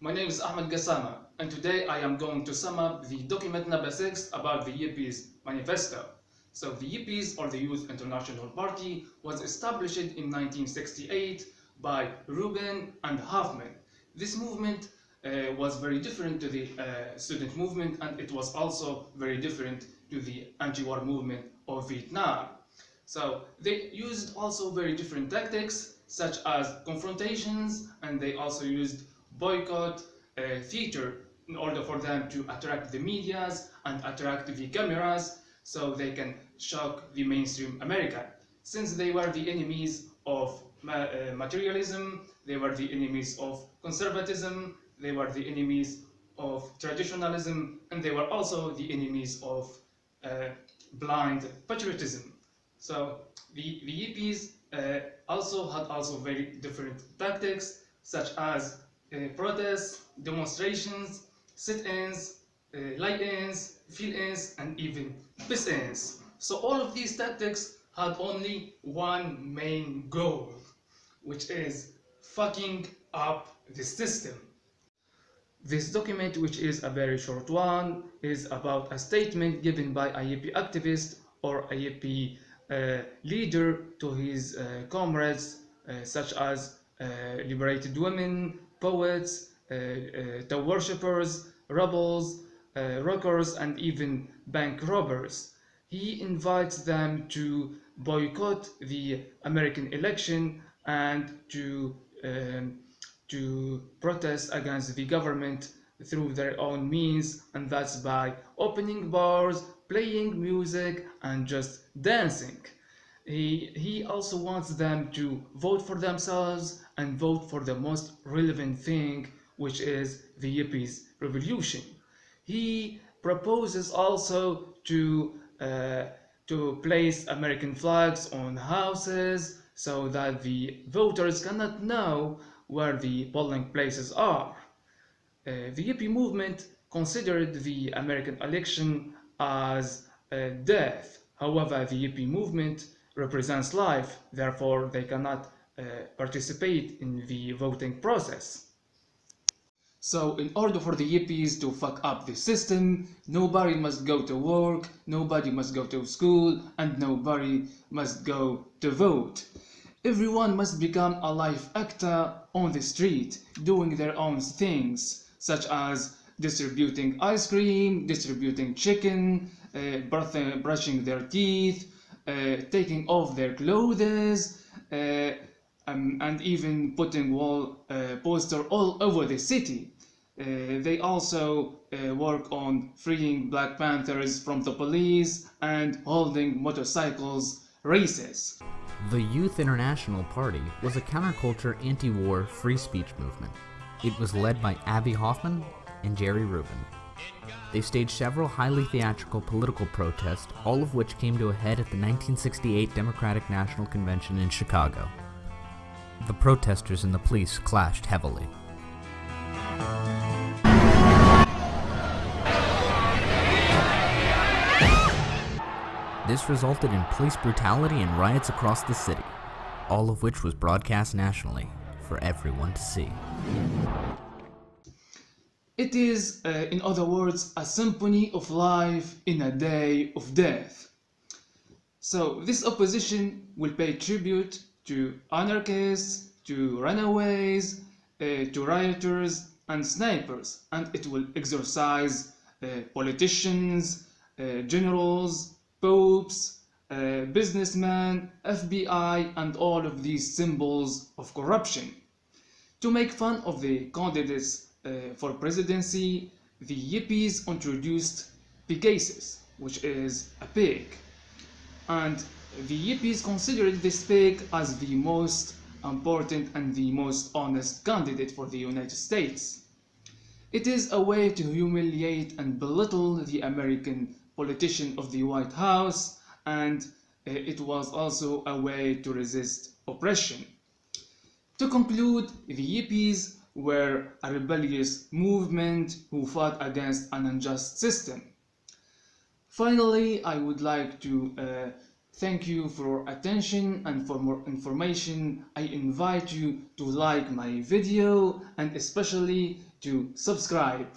My name is Ahmed Gassama, and today I am going to sum up the document number 6 about the Yippies manifesto. So the Yippies, or the Youth International Party, was established in 1968 by Rubin and Hoffman. This movement was very different to the student movement, and it was also very different to the anti-war movement of Vietnam. So they used also very different tactics, such as confrontations, and they also used boycott theater in order for them to attract the medias and attract the cameras so they can shock the mainstream America. Since they were the enemies of materialism, they were the enemies of conservatism, they were the enemies of traditionalism, and they were also the enemies of blind patriotism. So the Yippies also had very different tactics, such as protests, demonstrations, sit-ins, lie-ins, fill-ins, and even piss-ins. So all of these tactics had only one main goal, which is fucking up the system. This document, which is a very short one, is about a statement given by a Yippie activist or a Yippie leader to his comrades, such as liberated women, poets, Tao worshippers, rebels, rockers, and even bank robbers. He invites them to boycott the American election and to protest against the government through their own means, and that's by opening bars, playing music, and just dancing. He also wants them to vote for themselves and vote for the most relevant thing, which is the Yippies revolution. He proposes also to place American flags on houses so that the voters cannot know where the polling places are. The Yippie movement considered the American election as death. However, the Yippie movement represents life, therefore they cannot participate in the voting process. So in order for the Yippies to fuck up the system, nobody must go to work, nobody must go to school, and nobody must go to vote. Everyone must become a live actor on the street, doing their own things, such as distributing ice cream, distributing chicken, brushing their teeth, taking off their clothes, and even putting wall poster all over the city. They also work on freeing Black Panthers from the police and holding motorcycles races. The Youth International Party was a counterculture anti-war free speech movement. It was led by Abbie Hoffman and Jerry Rubin. They staged several highly theatrical political protests, all of which came to a head at the 1968 Democratic National Convention in Chicago. The protesters and the police clashed heavily. This resulted in police brutality and riots across the city, all of which was broadcast nationally for everyone to see. It is, in other words, a symphony of life in a day of death. So this opposition will pay tribute to anarchists, to runaways, to rioters and snipers, and it will exorcise politicians, generals, popes, businessmen, FBI, and all of these symbols of corruption. To make fun of the candidates for presidency, the Yippies introduced Pegasus, which is a pig. And the Yippies considered this pig as the most important and the most honest candidate for the United States. It is a way to humiliate and belittle the American politician of the White House, and it was also a way to resist oppression. To conclude, the Yippies were a rebellious movement who fought against an unjust system. Finally, I would like to Thank you for your attention, and for more information I invite you to like my video and especially to subscribe.